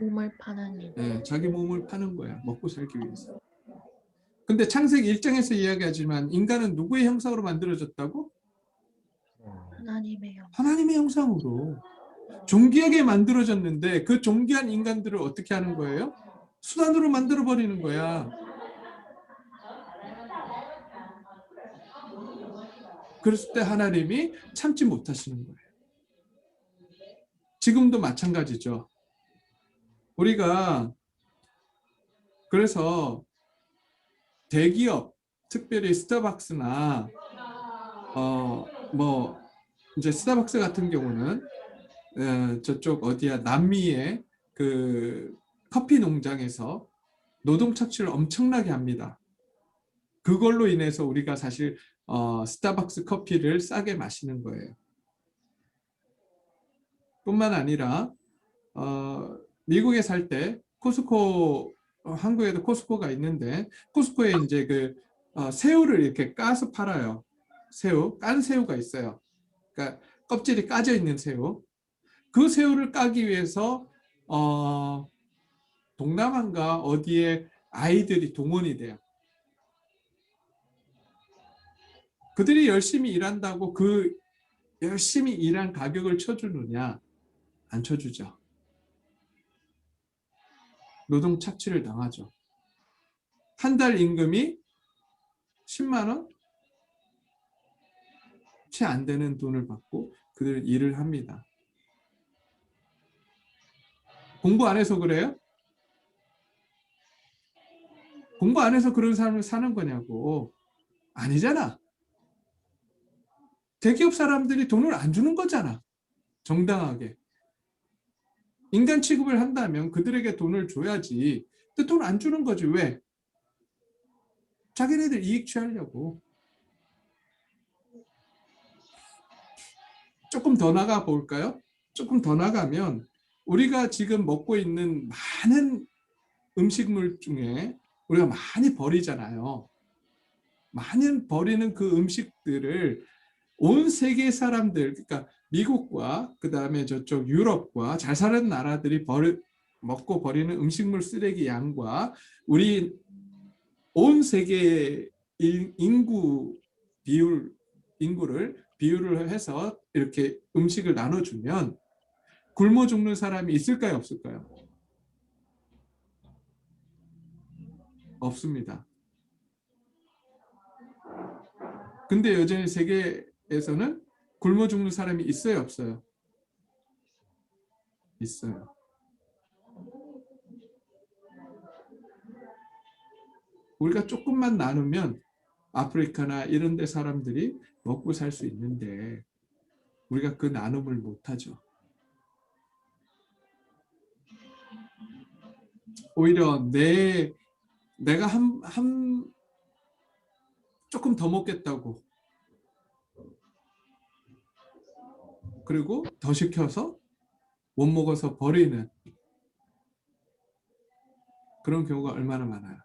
몸을 파는 일. 네, 자기 몸을 파는 거야. 먹고 살기 위해서. 근데 창세기 1장에서 이야기하지만 인간은 누구의 형상으로 만들어졌다고? 하나님의 영. 하나님의 형상으로. 존귀하게 만들어졌는데 그 존귀한 인간들을 어떻게 하는 거예요? 수단으로 만들어버리는 거야. 그랬을 때 하나님이 참지 못하시는 거예요. 지금도 마찬가지죠. 우리가 그래서 대기업, 특별히 스타벅스나 뭐 이제 스타벅스 같은 경우는 저쪽 어디야 남미의 그 커피 농장에서 노동 착취를 엄청나게 합니다. 그걸로 인해서 우리가 사실 스타벅스 커피를 싸게 마시는 거예요. 뿐만 아니라 미국에 살 때 코스코, 한국에도 코스코가 있는데 코스코에 이제 그 새우를 이렇게 까서 팔아요. 새우, 깐 새우가 있어요. 그러니까 껍질이 까져 있는 새우. 그 새우를 까기 위해서 동남아인가 어디에 아이들이 동원이 돼요. 그들이 열심히 일한다고 그 열심히 일한 가격을 쳐주느냐? 안 쳐주죠. 노동 착취를 당하죠. 한 달 임금이 10만 원? 채 안 되는 돈을 받고 그들 일을 합니다. 공부 안 해서 그래요? 공부 안 해서 그런 삶을 사는 거냐고. 아니잖아. 대기업 사람들이 돈을 안 주는 거잖아. 정당하게. 인간 취급을 한다면 그들에게 돈을 줘야지. 근데 돈 안 주는 거지. 왜? 자기네들 이익 취하려고. 조금 더 나가 볼까요? 조금 더 나가면 우리가 지금 먹고 있는 많은 음식물 중에 우리가 많이 버리잖아요. 많이 버리는 그 음식들을 온 세계 사람들, 그러니까 미국과 그 다음에 저쪽 유럽과 잘 사는 나라들이 먹고 버리는 음식물 쓰레기 양과 우리 온 세계 인구 인구를 비율을 해서 이렇게 음식을 나눠주면 굶어 죽는 사람이 있을까요, 없을까요? 없습니다. 근데 여전히 세계에서는 굶어 죽는 사람이 있어요, 없어요? 있어요. 우리가 조금만 나누면 아프리카나 이런 데 사람들이 먹고 살 수 있는데 우리가 그 나눔을 못하죠. 오히려 내가 조금 더 먹겠다고 그리고 더 시켜서 못 먹어서 버리는 그런 경우가 얼마나 많아요.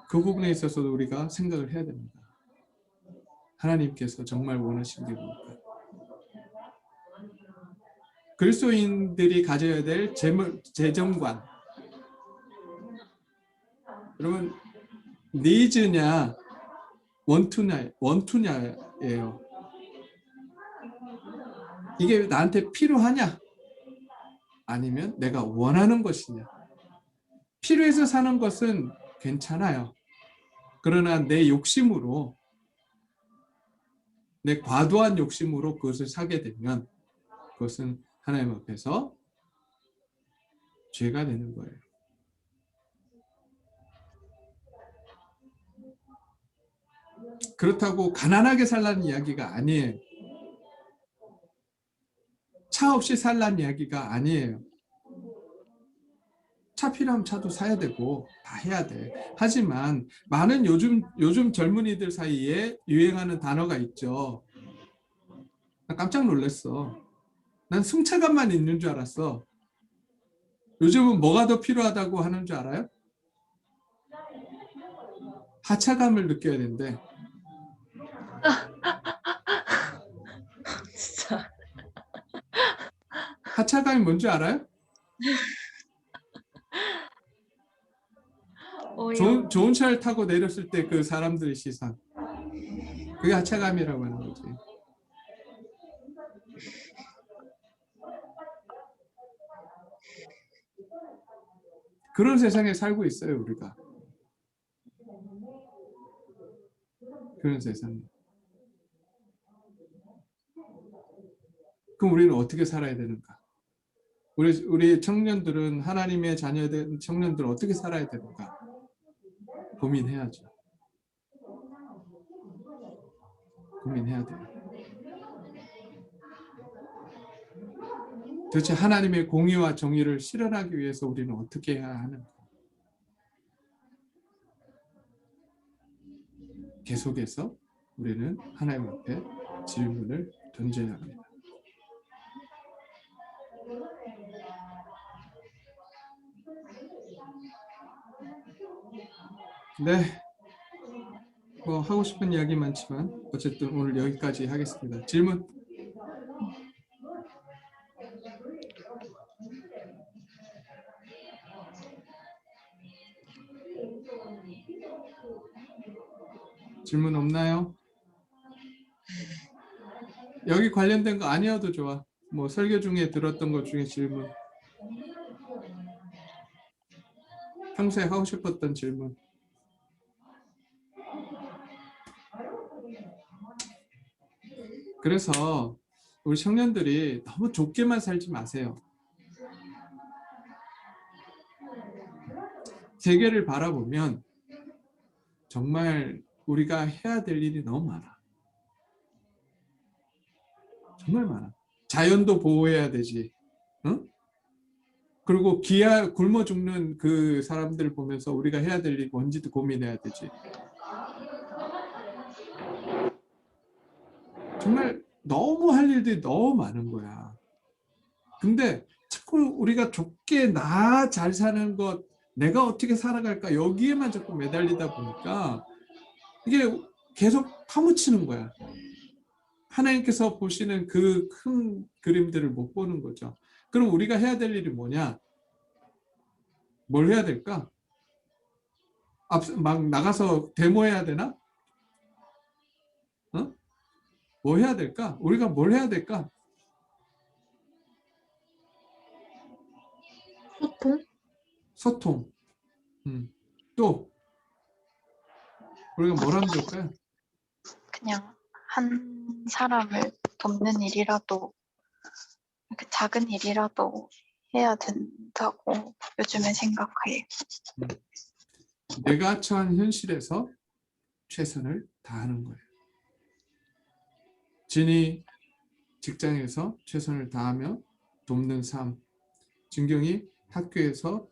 그 부분에 있어서도 우리가 생각을 해야 됩니다. 하나님께서 정말 원하시는 게 뭘까? 그리스도인들이 가져야 될 재정관. 여러분, 니즈냐 원투냐예요. 이게 나한테 필요하냐? 아니면 내가 원하는 것이냐? 필요해서 사는 것은 괜찮아요. 그러나 내 욕심으로, 내 과도한 욕심으로 그것을 사게 되면 그것은 하나님 앞에서 죄가 되는 거예요. 그렇다고 가난하게 살라는 이야기가 아니에요. 차 없이 살라는 이야기가 아니에요. 차 필요하면 차도 사야 되고 다 해야 돼. 하지만 많은 요즘 젊은이들 사이에 유행하는 단어가 있죠. 나 깜짝 놀랐어. 난 승차감만 있는 줄 알았어. 요즘은 뭐가 더 필요하다고 하는 줄 알아요? 하차감을 느껴야 된대. 진짜. 하차감이 뭔지 알아요? 좋은 차를 타고 내렸을 때 그 사람들의 시선. 그게 하차감이라고 하는 거지. 그런 세상에 살고 있어요, 우리가. 그런 세상에. 그럼 우리는 어떻게 살아야 되는가? 우리 청년들은, 하나님의 자녀된 청년들은 어떻게 살아야 되는가? 고민해야죠. 고민해야 돼요. 도대체 하나님의 공의와 정의를 실현하기 위해서 우리는 어떻게 해야 하는가? 계속해서 우리는 하나님 앞에 질문을 던져야 합니다. 네, 뭐 하고 싶은 이야기 많지만 어쨌든 오늘 여기까지 하겠습니다. 질문? 질문 없나요? 여기 관련된 거 아니어도 좋아. 뭐 설교 중에 들었던 것 중에 질문. 평소에 하고 싶었던 질문. 그래서 우리 청년들이 너무 좁게만 살지 마세요. 세계를 바라보면 정말 우리가 해야 될 일이 너무 많아. 정말 많아. 자연도 보호해야 되지. 응? 그리고 굶어 죽는 그 사람들 보면서 우리가 해야 될 일이 뭔지도 고민해야 되지. 정말 너무 할 일들이 너무 많은 거야. 근데 자꾸 우리가 좋게 나 잘 사는 것, 내가 어떻게 살아갈까 여기에만 자꾸 매달리다 보니까 이게 계속 파묻히는 거야. 하나님께서 보시는 그 큰 그림들을 못 보는 거죠. 그럼 우리가 해야 될 일이 뭐냐? 뭘 해야 될까? 막 나가서 데모해야 되나? 어? 뭐 해야 될까? 우리가 뭘 해야 될까? 소통? 소통. 또 우리가 뭘 하면 좋을까요? 그냥 한 사람을 돕는 일이라도, 이렇게 작은 일이라도 해야 된다고 요즘에 생각해요. 내가 처한 현실에서 최선을 다하는 거예요. 진이 직장에서 최선을 다하며 돕는 삶, 진경이 학교에서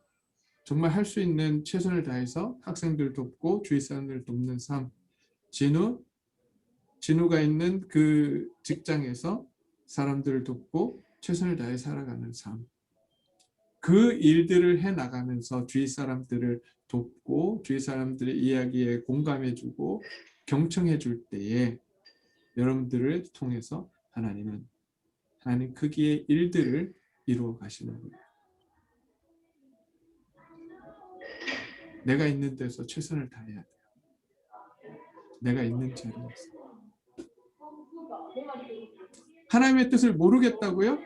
정말 할 수 있는 최선을 다해서 학생들 돕고 주위 사람들 돕는 삶, 진우가 있는 그 직장에서 사람들을 돕고 최선을 다해 살아가는 삶, 그 일들을 해 나가면서 주위 사람들을 돕고 주위 사람들의 이야기에 공감해주고 경청해줄 때에 여러분들을 통해서 하나님 크기의 일들을 이루어 가시는 거예요. 내가 있는 데서 최선을 다해야 돼요. 내가 있는 자리에서. 하나님의 뜻을 모르겠다고요?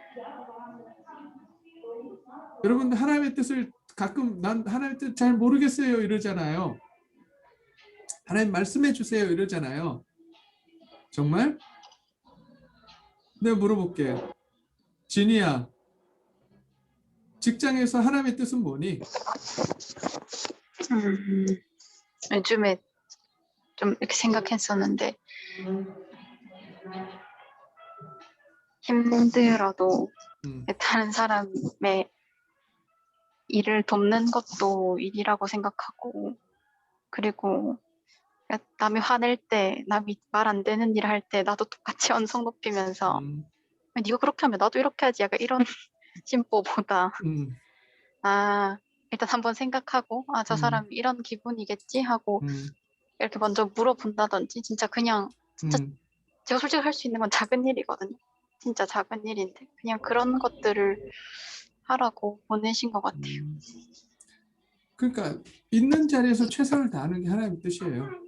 여러분들 하나님의 뜻을 가끔 난 하나님의 뜻 잘 모르겠어요 이러잖아요. 하나님 말씀해 주세요 이러잖아요. 정말? 내가 물어볼게. 진이야, 직장에서 하나님의 뜻은 뭐니? 요즘에 좀 이렇게 생각했었는데, 힘들어도 다른 사람의 일을 돕는 것도 일이라고 생각하고, 그리고 남이 화낼 때, 남이 말 안 되는 일 할 때 나도 똑같이 언성 높이면서 네가 그렇게 하면 나도 이렇게 하지, 약간 이런 심보보다 일단 한번 생각하고 저 사람이 이런 기분이겠지 하고 이렇게 먼저 물어본다든지, 진짜 그냥 진짜 제가 솔직히 할 수 있는 건 작은 일이거든요. 진짜 작은 일인데 그냥 그런 것들을 하라고 보내신 것 같아요. 그러니까 있는 자리에서 최선을 다하는 게 하나님의 뜻이에요.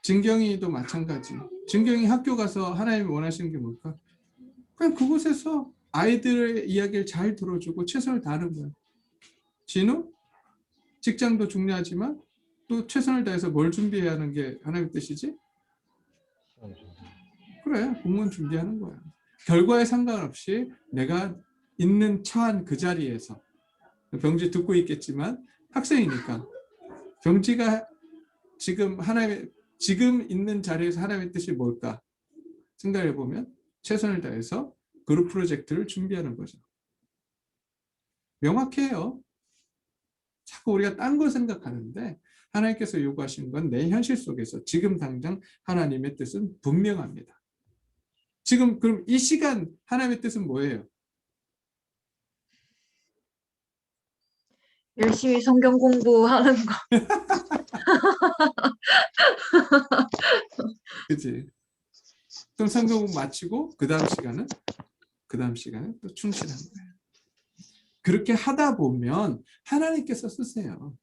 진경이도 마찬가지. 진경이 학교 가서 하나님이 원하시는 게 뭘까? 그냥 그곳에서 아이들의 이야기를 잘 들어주고 최선을 다하는 거야. 진우? 직장도 중요하지만 또 최선을 다해서 뭘 준비해야 하는 게 하나님의 뜻이지? 그래, 공무원 준비하는 거야. 결과에 상관없이 내가 있는 처한 그 자리에서, 병지 듣고 있겠지만 학생이니까 병지가 지금 있는 자리에서 하나님의 뜻이 뭘까 생각해 보면 최선을 다해서 그룹 프로젝트를 준비하는 거죠. 명확해요. 자꾸 우리가 딴 걸 생각하는데 하나님께서 요구하신 건 내 현실 속에서 지금 당장 하나님의 뜻은 분명합니다. 지금 그럼 이 시간 하나님의 뜻은 뭐예요? 열심히 성경 공부하는 거. 그치? 그럼 성경 공부 마치고 그 다음 시간은 또 충실한 거예요. 그렇게 하다 보면 하나님께서 쓰세요.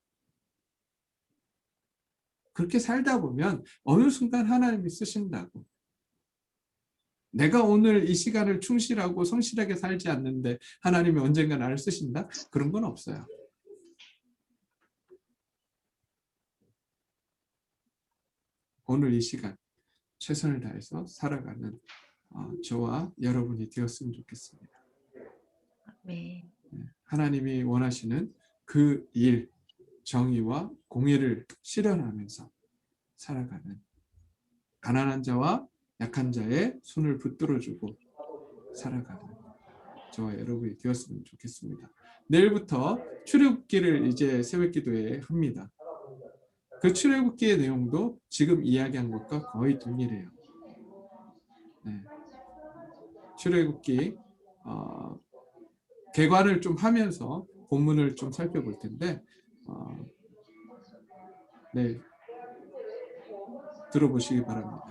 그렇게 살다 보면 어느 순간 하나님이 쓰신다고. 내가 오늘 이 시간을 충실하고 성실하게 살지 않는데 하나님이 언젠가 나를 쓰신다? 그런 건 없어요. 오늘 이 시간 최선을 다해서 살아가는 저와 여러분이 되었으면 좋겠습니다. 네. 하나님이 원하시는 그 일, 정의와 공의를 실현하면서 살아가는 가난한 자와 약한 자의 손을 붙들어주고 살아가는 저와 여러분이 되었으면 좋겠습니다. 내일부터 출애굽기를 이제 새벽기도에 합니다. 그 출애굽기의 내용도 지금 이야기한 것과 거의 동일해요. 네. 출애굽기 개관을 좀 하면서 본문을 좀 살펴볼 텐데 네, 들어보시기 바랍니다.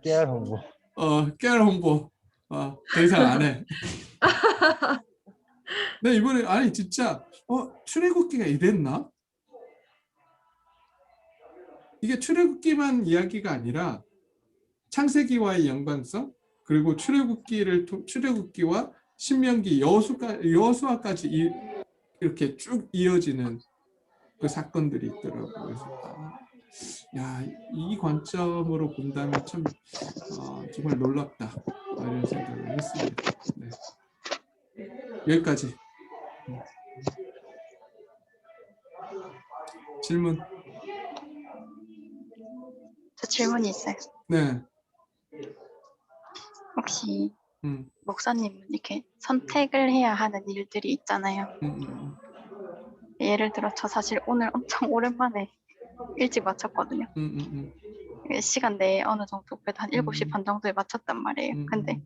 깨알 홍보. 깨알 홍보. 더 이상 안 해. 네, 이번에 아니 진짜 출애굽기가 이랬나? 이게 출애굽기만 이야기가 아니라 창세기와의 연관성, 그리고 출애굽기와 신명기, 여호수아까지 이렇게 쭉 이어지는 그 사건들이 있더라고요. 그래서 야, 이 관점으로 본다면 참 정말 놀랍다 이런 생각을 했습니다. 네. 여기까지. 질문. 저 질문이 있어요. 네. 혹시 목사님은 이렇게 선택을 해야 하는 일들이 있잖아요. 예를 들어 저 사실 오늘 엄청 오랜만에 일찍 마쳤거든요. 시간 내에 어느 정도 그래도 한 7시 반 정도에 마쳤단 말이에요. 근데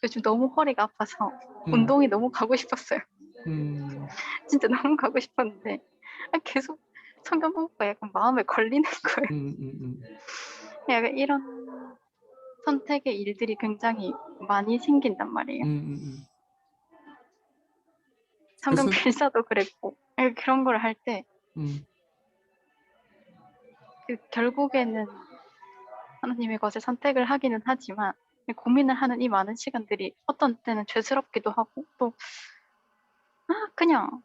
요즘 너무 허리가 아파서 운동이 너무 가고 싶었어요. 진짜 너무 가고 싶었는데 계속 성경 공부가 약간 마음에 걸리는 거예요. 약간 이런 선택의 일들이 굉장히 많이 생긴단 말이에요. 성경 필사도 그랬고 그런 걸 할 때 결국에는 하나님의 것을 선택을 하기는 하지만 고민을 하는 이 많은 시간들이 어떤 때는 죄스럽기도 하고 또 그냥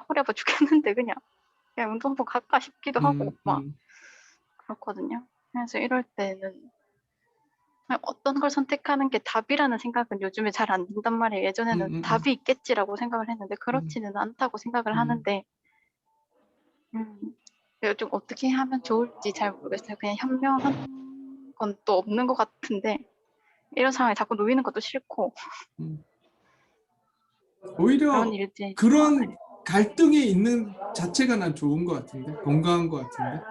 허리 아파 죽겠는데 그냥 운동복 갈까 싶기도 하고 막 그렇거든요. 그래서 이럴 때는 어떤 걸 선택하는 게 답이라는 생각은 요즘에 잘 안 든단 말이에요. 예전에는 답이 있겠지라고 생각을 했는데 그렇지는 않다고 생각을 하는데 좀 어떻게 하면 좋을지 잘 모르겠어요. 그냥 현명한 건 또 없는 것 같은데 이런 상황에 자꾸 놓이는 것도 싫고 오히려 그런 갈등이 있는 자체가 난 좋은 것 같은데, 건강한 것 같은데.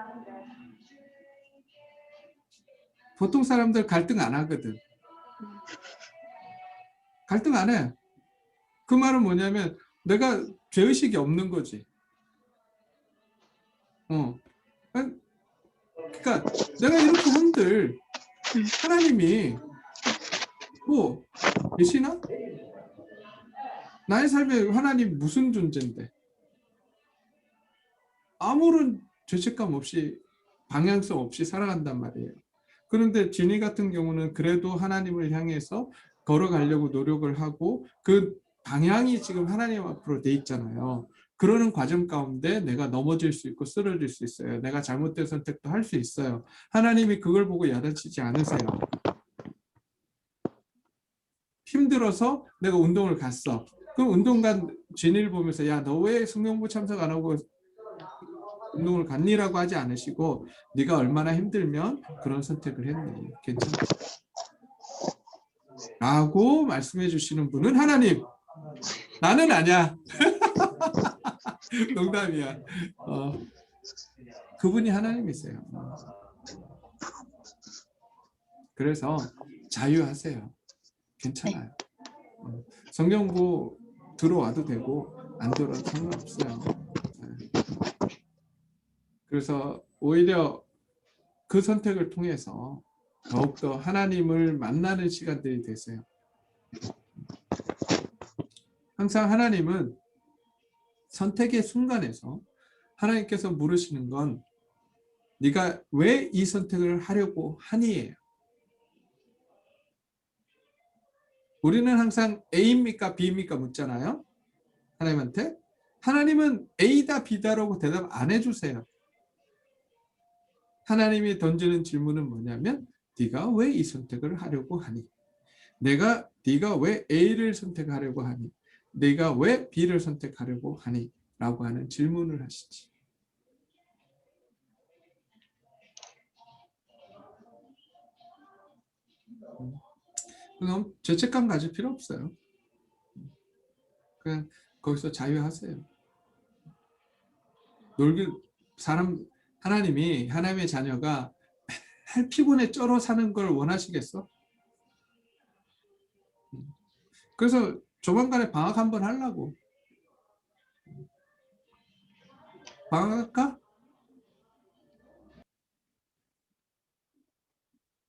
보통 사람들 갈등 안 하거든. 갈등 안 해. 그 말은 뭐냐면 내가 죄의식이 없는 거지. 그러니까 내가 이렇게 한들 하나님이 뭐 계시나? 나의 삶에 하나님 무슨 존재인데? 아무런 죄책감 없이 방향성 없이 살아간단 말이에요. 그런데 지니 같은 경우는 그래도 하나님을 향해서 걸어가려고 노력을 하고 그 방향이 지금 하나님 앞으로 돼 있잖아요. 그러는 과정 가운데 내가 넘어질 수 있고 쓰러질 수 있어요. 내가 잘못된 선택도 할 수 있어요. 하나님이 그걸 보고 야단치지 않으세요. 힘들어서 내가 운동을 갔어. 그럼 운동 간 진이를 보면서 야, 너 왜 성경부 참석 안 하고 운동을 갔니라고 하지 않으시고 네가 얼마나 힘들면 그런 선택을 했니? 괜찮아? 라고 말씀해 주시는 분은 하나님. 나는 아니야. 농담이야. 그분이 하나님이세요. 그래서 자유하세요. 괜찮아요. 성경부 들어와도 되고 안 들어와도 상관없어요. 그래서 오히려 그 선택을 통해서 더욱더 하나님을 만나는 시간들이 되세요. 항상 하나님은 선택의 순간에서 하나님께서 물으시는 건 네가 왜 이 선택을 하려고 하니예요. 우리는 항상 A입니까 B입니까 묻잖아요. 하나님한테. 하나님은 A다 B다라고 대답 안 해주세요. 하나님이 던지는 질문은 뭐냐면 네가 왜 이 선택을 하려고 하니? 네가 왜 A를 선택하려고 하니? 네가 왜 B를 선택하려고 하니? 라고 하는 질문을 하시지. 그럼 죄책감 가질 필요 없어요. 그냥 거기서 자유하세요. 하나님의 자녀가 맨날 피곤에 쩔어 사는 걸 원하시겠어? 그래서 조만간에 방학 한번 하려고. 방학할까?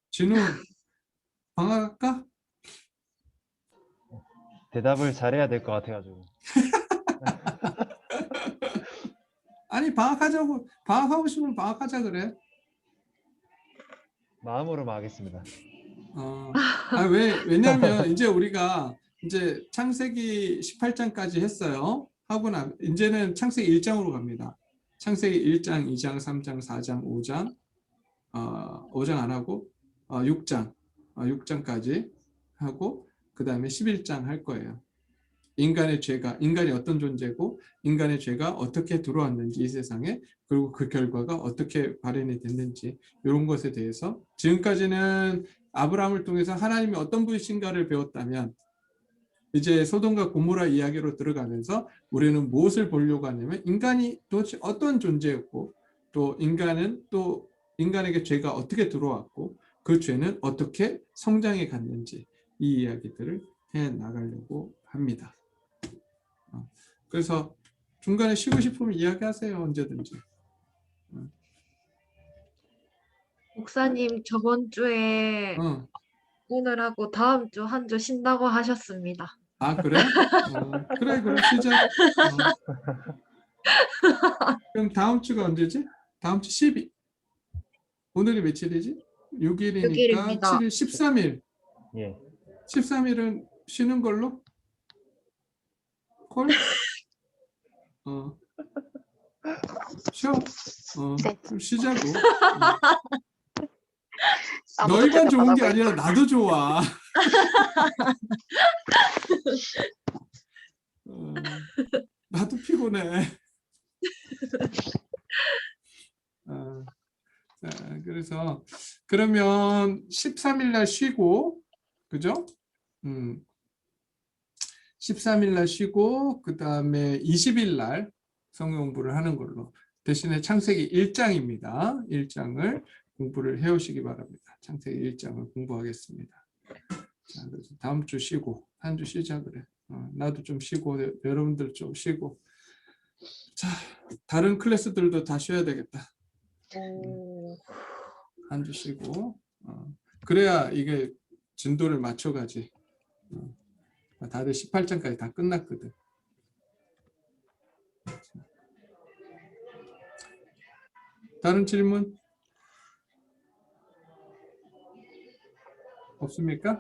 진우, 방학할까? 대답을 잘해야 될 것 같아가지고. 아니, 방학하고 싶으면 방학하자 그래. 마음으로만 하겠습니다. 왜냐하면 이제 우리가 이제 창세기 18장까지 했어요. 하고 이제는 창세기 1장으로 갑니다. 창세기 1장, 2장, 3장, 4장, 5장, 5장 안 하고 6장까지 하고 그 다음에 11장 할 거예요. 인간이 어떤 존재고 인간의 죄가 어떻게 들어왔는지 이 세상에, 그리고 그 결과가 어떻게 발현이 됐는지, 이런 것에 대해서 지금까지는 아브라함을 통해서 하나님이 어떤 분이신가를 배웠다면, 이제 소돔과 고모라 이야기로 들어가면서 우리는 무엇을 보려고 하냐면 인간이 도대체 어떤 존재였고, 또 인간에게 죄가 어떻게 들어왔고 그 죄는 어떻게 성장해 갔는지, 이 이야기들을 해 나가려고 합니다. 그래서 중간에 쉬고 싶으면 이야기하세요. 언제든지. 목사님 저번 주에 오늘하고 다음 주 한 주 쉰다고 하셨습니다. 아, 그래? 그래 쉬자. 그럼 다음 주가 언제지? 다음 주 12. 오늘이 며칠이지? 6일이니까 6일입니다. 7일, 13일. 예. 13일은 쉬는 걸로? 콜? 쉬어. 네. 그럼 쉬자고. 아무도 너희만 대답 안 좋은 게 하고 아니라 나도 좋아. 나도 피곤해. 자, 그래서 그러면 13일 날 쉬고, 그죠? 13일 날 쉬고 그 다음에 20일 날 성경 공부를 하는 걸로. 대신에 창세기 1장입니다. 1장을 공부를 해오시기 바랍니다. 창세기 1장을 공부하겠습니다. 자, 그래서 다음 주 쉬고 한 주 쉬자 그래. 나도 좀 쉬고 여러분들 좀 쉬고. 자, 다른 클래스들도 다 쉬어야 되겠다. 한 주 쉬고. 그래야 이게 진도를 맞춰가지. 다들 18장까지 다 끝났거든. 다른 질문? 없습니까?